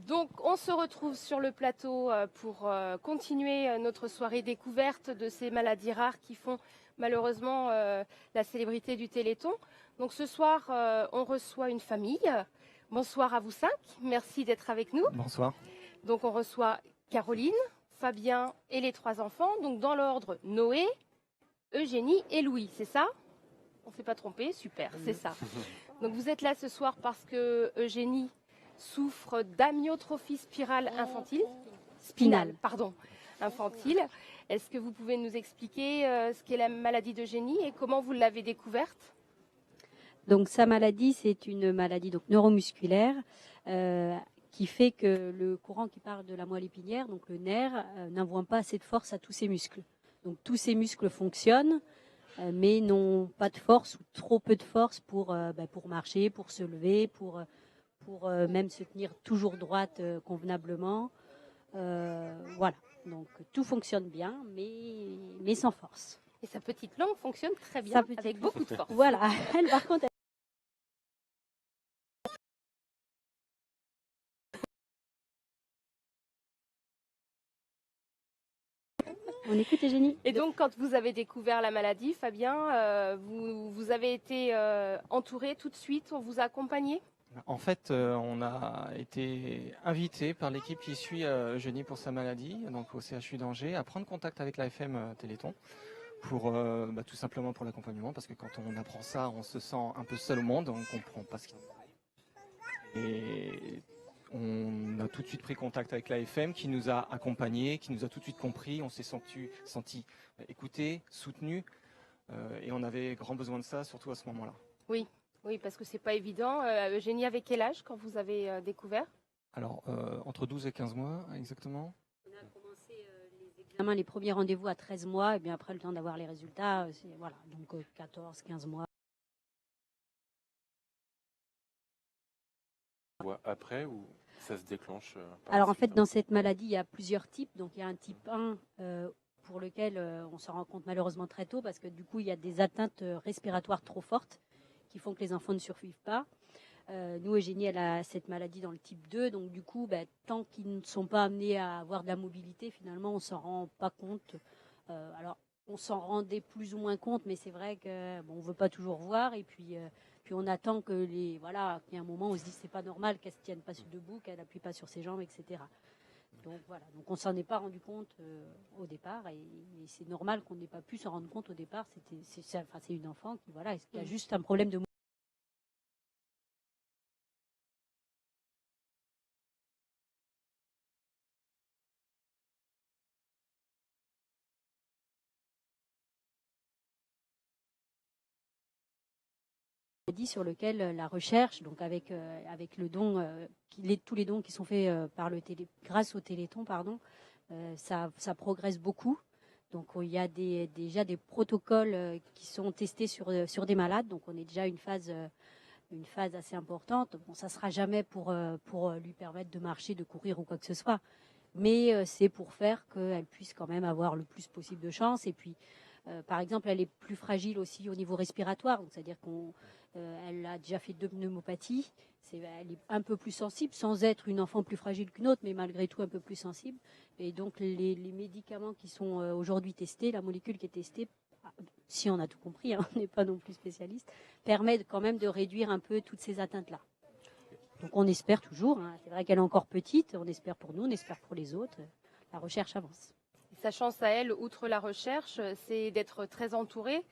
Donc on se retrouve sur le plateau pour continuer notre soirée découverte de ces maladies rares qui font malheureusement la célébrité du Téléthon. Donc ce soir, on reçoit une famille. Bonsoir à vous 5, merci d'être avec nous. Bonsoir. Donc on reçoit Caroline, Fabien et les 3 enfants. Donc dans l'ordre, Noé, Eugénie et Louis, c'est ça? On ne s'est pas trompé, super, c'est ça. Donc vous êtes là ce soir parce que Eugénie souffre d'amyotrophie spinale. Infantile. Est-ce que vous pouvez nous expliquer ce qu'est la maladie d'Eugénie et comment vous l'avez découverte? Donc sa maladie, c'est une maladie donc neuromusculaire qui fait que le courant qui part de la moelle épinière, donc le nerf, n'envoie pas assez de force à tous ses muscles. Donc tous ces muscles fonctionnent, mais n'ont pas de force ou trop peu de force pour marcher, pour se lever, pour même se tenir toujours droite convenablement. Voilà, donc tout fonctionne bien, mais sans force. Et sa petite langue fonctionne très bien, avec beaucoup de force. Voilà, elle par contre... On écoute Eugénie. Et donc, quand vous avez découvert la maladie, Fabien, vous avez été entouré tout de suite, on vous a accompagné? En fait, on a été invité par l'équipe qui suit Eugénie pour sa maladie, donc au CHU d'Angers, à prendre contact avec l'AFM Téléthon pour tout simplement pour l'accompagnement, parce que quand on apprend ça, on se sent un peu seul au monde, on ne comprend pas ce qu'il y a. Et on a tout de suite pris contact avec l'AFM qui nous a accompagnés, qui nous a tout de suite compris, on s'est senti écoutés, soutenus, et on avait grand besoin de ça, surtout à ce moment-là. Oui, parce que c'est pas évident. Eugénie avait quel âge quand vous avez découvert? Alors, entre 12 et 15 mois, exactement. On a commencé les examens, les premiers rendez-vous à 13 mois, et bien après le temps d'avoir les résultats, voilà, donc 14, 15 mois. Après ou ça se déclenche Alors en fait, dans cette maladie, il y a plusieurs types. Donc il y a un type 1 pour lequel on se rend compte malheureusement très tôt parce que du coup, il y a des atteintes respiratoires trop fortes qui font que les enfants ne survivent pas. Nous, Eugénie, elle a cette maladie dans le type 2. Donc du coup, tant qu'ils ne sont pas amenés à avoir de la mobilité, finalement, on ne s'en rend pas compte. Alors, on s'en rendait plus ou moins compte, mais c'est vrai qu'on ne veut pas toujours voir. Et puis on attend que qu'il y ait un moment où on se dit c'est pas normal qu'elle ne se tienne pas debout, qu'elle n'appuie pas sur ses jambes, etc. Donc voilà, donc on s'en est pas rendu compte au départ et c'est normal qu'on n'ait pas pu s'en rendre compte au départ. C'est une enfant qui a juste un problème de sur lequel la recherche, donc avec le don, tous les dons qui sont faits grâce au Téléthon, ça progresse beaucoup. Donc il y a déjà des protocoles qui sont testés sur des malades. Donc on est déjà à une phase assez importante. Bon, ça sera jamais pour lui permettre de marcher, de courir ou quoi que ce soit, mais c'est pour faire qu'elle puisse quand même avoir le plus possible de chance. Et puis par exemple, elle est plus fragile aussi au niveau respiratoire, donc c'est-à-dire qu'elle a déjà fait 2 pneumopathies. Elle est un peu plus sensible, sans être une enfant plus fragile qu'une autre, mais malgré tout un peu plus sensible. Et donc les médicaments qui sont aujourd'hui testés, la molécule qui est testée, si on a tout compris, on n'est pas non plus spécialiste, permet quand même de réduire un peu toutes ces atteintes-là. Donc on espère toujours, c'est vrai qu'elle est encore petite, on espère pour nous, on espère pour les autres, la recherche avance. Sa chance à elle, outre la recherche, c'est d'être très entourée.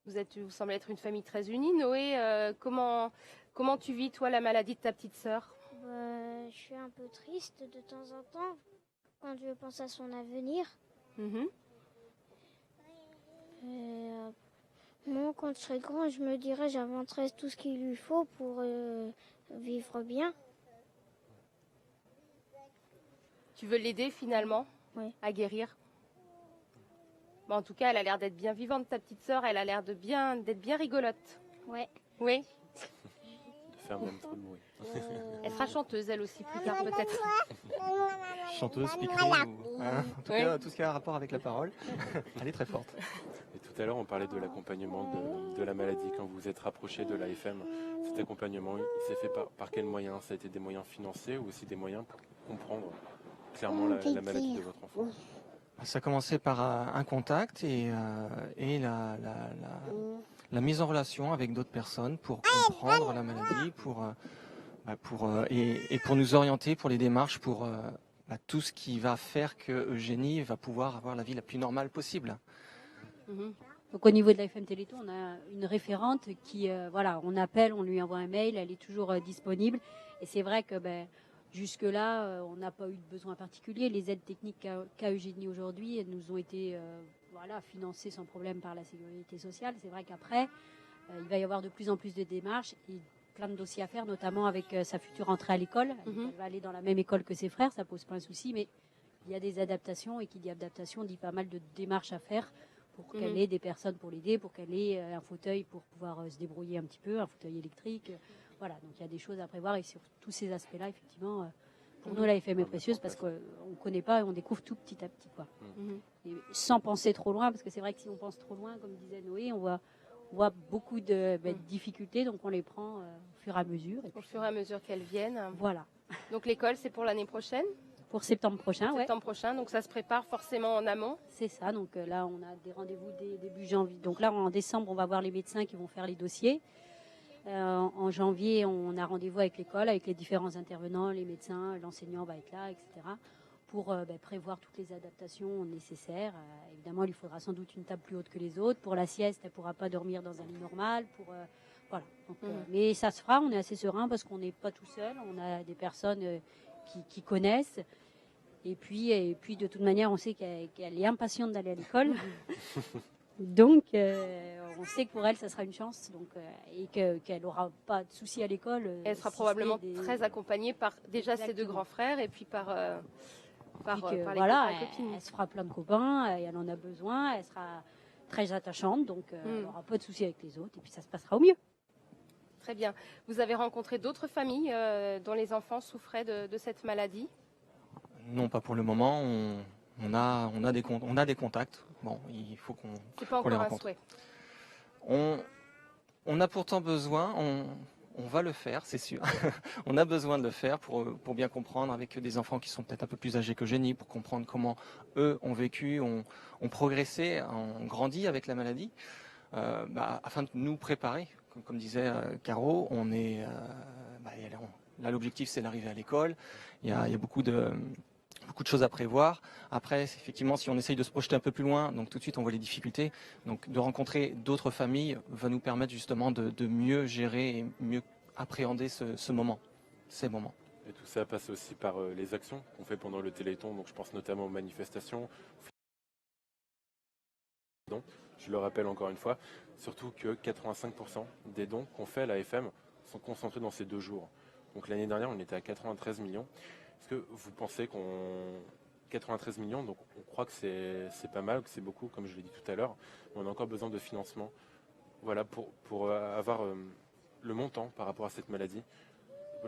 Vous semblez être une famille très unie. Noé, comment tu vis, toi, la maladie de ta petite sœur? Je suis un peu triste de temps en temps quand je pense à son avenir. Moi, quand je serai grand, je me dirais j'inventerai tout ce qu'il lui faut pour vivre bien. Tu veux l'aider finalement à guérir? En tout cas, elle a l'air d'être bien vivante, ta petite sœur. Elle a l'air d'être bien rigolote. Ouais. Oui. De faire même trop de bruit. Elle sera chanteuse, elle aussi, plus tard peut-être. Chanteuse, speakerine, en tout cas, tout ce qui a un rapport avec la parole, elle est très forte. Et tout à l'heure, on parlait de l'accompagnement de la maladie. Quand vous vous êtes rapproché de l'AFM, cet accompagnement, il s'est fait par quels moyens? Ça a été des moyens financiers ou aussi des moyens comprendre clairement la maladie de votre enfant? Ça a commencé par un contact et la mise en relation avec d'autres personnes pour comprendre la maladie, et pour nous orienter pour les démarches, pour tout ce qui va faire que Eugénie va pouvoir avoir la vie la plus normale possible. Donc au niveau de la FM Téléthon, on a une référente qui, on appelle, on lui envoie un mail, elle est toujours disponible. Et c'est vrai que jusque-là, on n'a pas eu de besoin particulier. Les aides techniques qu'a Eugénie aujourd'hui, elles nous ont été financées sans problème par la sécurité sociale. C'est vrai qu'après, il va y avoir de plus en plus de démarches et plein de dossiers à faire, notamment avec sa future entrée à l'école. Elle va aller dans la même école que ses frères, ça pose pas un souci, mais il y a des adaptations, et qui dit adaptation dit pas mal de démarches à faire pour qu'elle ait des personnes pour l'aider, pour qu'elle ait un fauteuil pour pouvoir se débrouiller un petit peu, un fauteuil électrique. Voilà, donc il y a des choses à prévoir, et sur tous ces aspects-là, effectivement, pour nous, la FM est précieuse parce qu'on ne connaît pas et on découvre tout petit à petit, quoi. Et sans penser trop loin, parce que c'est vrai que si on pense trop loin, comme disait Noé, on voit beaucoup de difficultés, donc on les prend au fur et à mesure. Au fur et à mesure qu'elles viennent. Voilà. Donc l'école, c'est pour l'année prochaine? Pour septembre prochain, Septembre prochain, donc ça se prépare forcément en amont. C'est ça, donc là on a des rendez-vous début janvier. Donc là en décembre, on va voir les médecins qui vont faire les dossiers. En janvier, on a rendez-vous avec l'école, avec les différents intervenants, les médecins, l'enseignant va être là, etc. pour prévoir toutes les adaptations nécessaires. Évidemment, il lui faudra sans doute une table plus haute que les autres. Pour la sieste, elle ne pourra pas dormir dans un lit normal. Voilà. Donc, mais ça se fera, on est assez serein parce qu'on n'est pas tout seul. On a des personnes qui connaissent. Et puis, de toute manière, on sait qu'elle est impatiente d'aller à l'école. Donc, on sait que pour elle, ça sera une chance. Donc, et qu'elle n'aura pas de soucis à l'école. Elle sera probablement très accompagnée par déjà ses deux grands frères et puis par les copines. Elle se fera plein de copains, et elle en a besoin. Elle sera très attachante, donc elle n'aura pas de soucis avec les autres. Et puis, ça se passera au mieux. Très bien. Vous avez rencontré d'autres familles dont les enfants souffraient de cette maladie? Non, pas pour le moment. On a des contacts. Bon, il faut qu'on C'est pas les encore un rencontre. souhait. On a pourtant besoin, on va le faire, c'est sûr. On a besoin de le faire pour bien comprendre avec des enfants qui sont peut-être un peu plus âgés qu'Eugénie, pour comprendre comment eux ont vécu, ont progressé, ont grandi avec la maladie, afin de nous préparer. Comme disait Caro, là l'objectif c'est l'arrivée à l'école. Il y a beaucoup de choses à prévoir. Après, effectivement, si on essaye de se projeter un peu plus loin, donc tout de suite on voit les difficultés. Donc de rencontrer d'autres familles va nous permettre justement de mieux gérer et mieux appréhender ces moments. Et tout ça passe aussi par les actions qu'on fait pendant le Téléthon. Donc je pense notamment aux manifestations. Je le rappelle encore une fois, surtout que 85% des dons qu'on fait à la FM sont concentrés dans ces 2 jours. Donc l'année dernière, on était à 93 millions. Est-ce que vous pensez qu'on 93 millions, donc on croit que c'est pas mal, que c'est beaucoup, comme je l'ai dit tout à l'heure, mais on a encore besoin de financement, voilà, pour avoir le montant par rapport à cette maladie.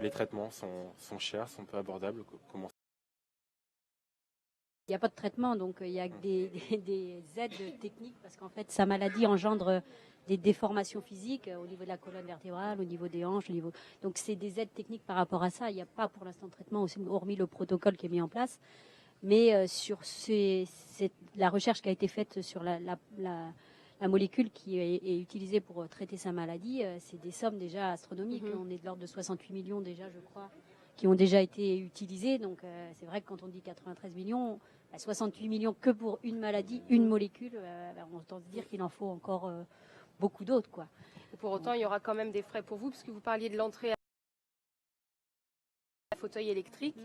Les traitements sont chers, sont peu abordables. Comment? Il n'y a pas de traitement, donc il y a des aides techniques, parce qu'en fait, sa maladie engendre des déformations physiques au niveau de la colonne vertébrale, au niveau des hanches, donc c'est des aides techniques par rapport à ça. Il n'y a pas pour l'instant de traitement, hormis le protocole qui est mis en place. Mais sur la recherche qui a été faite sur la molécule qui est utilisée pour traiter sa maladie, c'est des sommes déjà astronomiques. On est de l'ordre de 68 millions déjà, je crois, qui ont déjà été utilisés. Donc c'est vrai que quand on dit 93 millions, 68 millions que pour une maladie, une molécule, on entend se dire qu'il en faut encore beaucoup d'autres, quoi. Et pour autant, il y aura quand même des frais pour vous, parce que vous parliez de l'entrée à fauteuil électrique.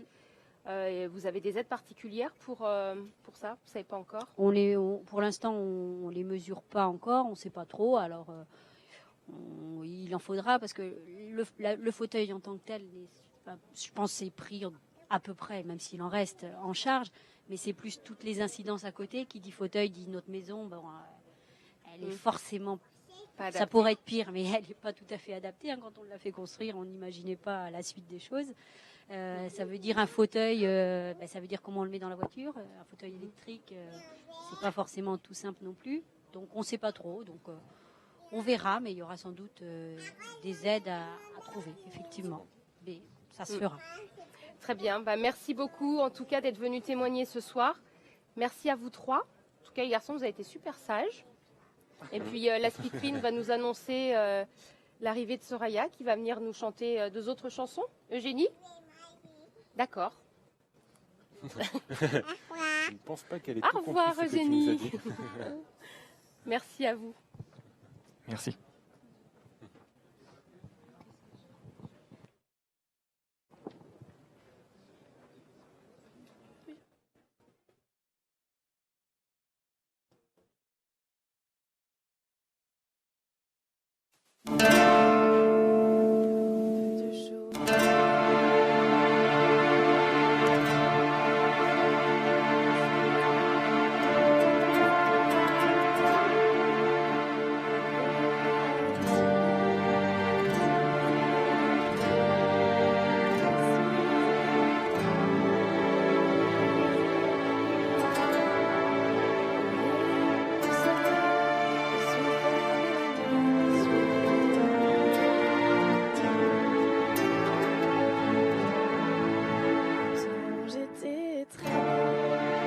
Vous avez des aides particulières pour ça? Vous ne savez pas encore? Pour l'instant, on ne les mesure pas encore, on ne sait pas trop. Alors, il en faudra, parce que le fauteuil en tant que tel, je pense que c'est pris à peu près, même s'il en reste, en charge. Mais c'est plus toutes les incidences à côté. Qui dit fauteuil dit notre maison. Elle est forcément... Ça pourrait être pire, mais elle n'est pas tout à fait adaptée. Quand on l'a fait construire, on n'imaginait pas la suite des choses. Ça veut dire un fauteuil, ça veut dire comment on le met dans la voiture. Un fauteuil électrique, c'est pas forcément tout simple non plus. Donc on ne sait pas trop. Donc on verra, mais il y aura sans doute des aides à trouver, effectivement. Mais ça se fera. Très bien. Bah, merci beaucoup, en tout cas, d'être venus témoigner ce soir. Merci à vous trois. En tout cas, les garçons, vous avez été super sages. Et puis, la speakerine va nous annoncer l'arrivée de Soraya, qui va venir nous chanter 2 autres chansons. Eugénie? D'accord. Je ne pense pas qu'elle ait Au tout revoir, compris ce que tu nous as Eugénie. dit. Merci à vous. Merci. J'étais très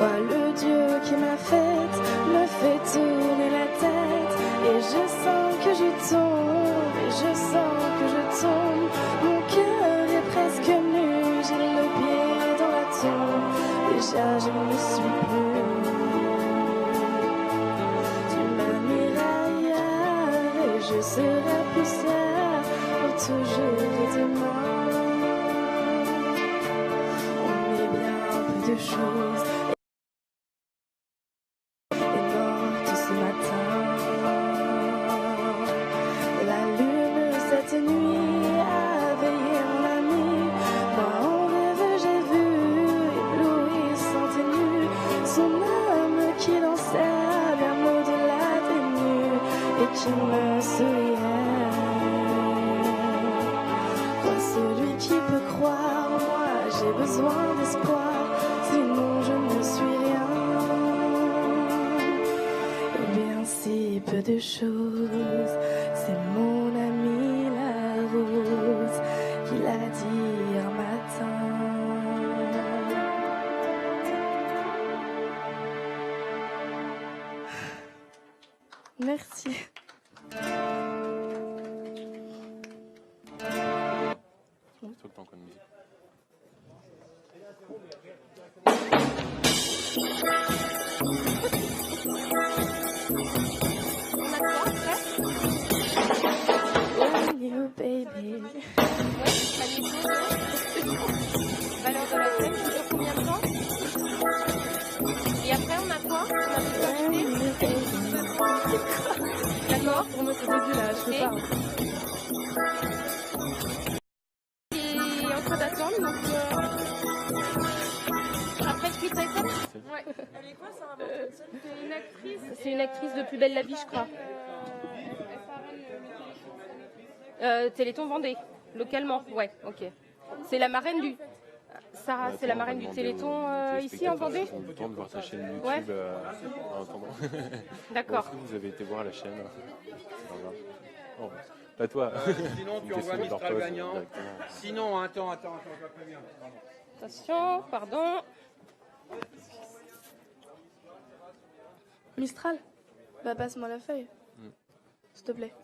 Vois le Dieu qui m'a faite, me fait tourner la tête, et je sens que je tombe, et je sens que je tombe. Mon cœur est presque nu, j'ai le pied dans la tombe. Déjà je ne suis plus. Tu m'as mis ailleurs, et je serai poussière pour toujours demain. On est bien peu de choses. Cette nuit a veillé mon ami. Moi en rêve j'ai vu ébloui sans tenue son âme qui dansait bien au-delà des nues et qui me souriait. Toi celui qui peut croire, moi j'ai besoin d'espoir, sinon je ne suis rien. Et bien si peu de choses, c'est mon ami qu'il a dit un matin. Merci. C'est toi le temps qu'on musique. You baby. Valeur de la scène, ça dure combien de temps? Et après, on a quoi? On a D'accord. Pour moi, c'est dégueulasse, je peux pas. Il est en train d'attendre, donc après le Sweet Item. Ouais. Elle est quoi, Sarah C'est une actrice. C'est une actrice de Plus belle la vie, je crois. Téléthon Vendée, localement, ouais, ok. C'est la marraine du... Sarah, c'est la marraine du Téléthon ici en Vendée? Ils ont le temps de voir ta chaîne YouTube Ouais. en attendant. D'accord. Est-ce que vous avez été voir la chaîne? Oh, pas toi. Sinon, tu Une envoies question de leur Mistral pause, gagnant. directement. Sinon, attends, je vois très bien. Pardon. Attention, pardon. Mistral, bah passe-moi la feuille, s'il te plaît.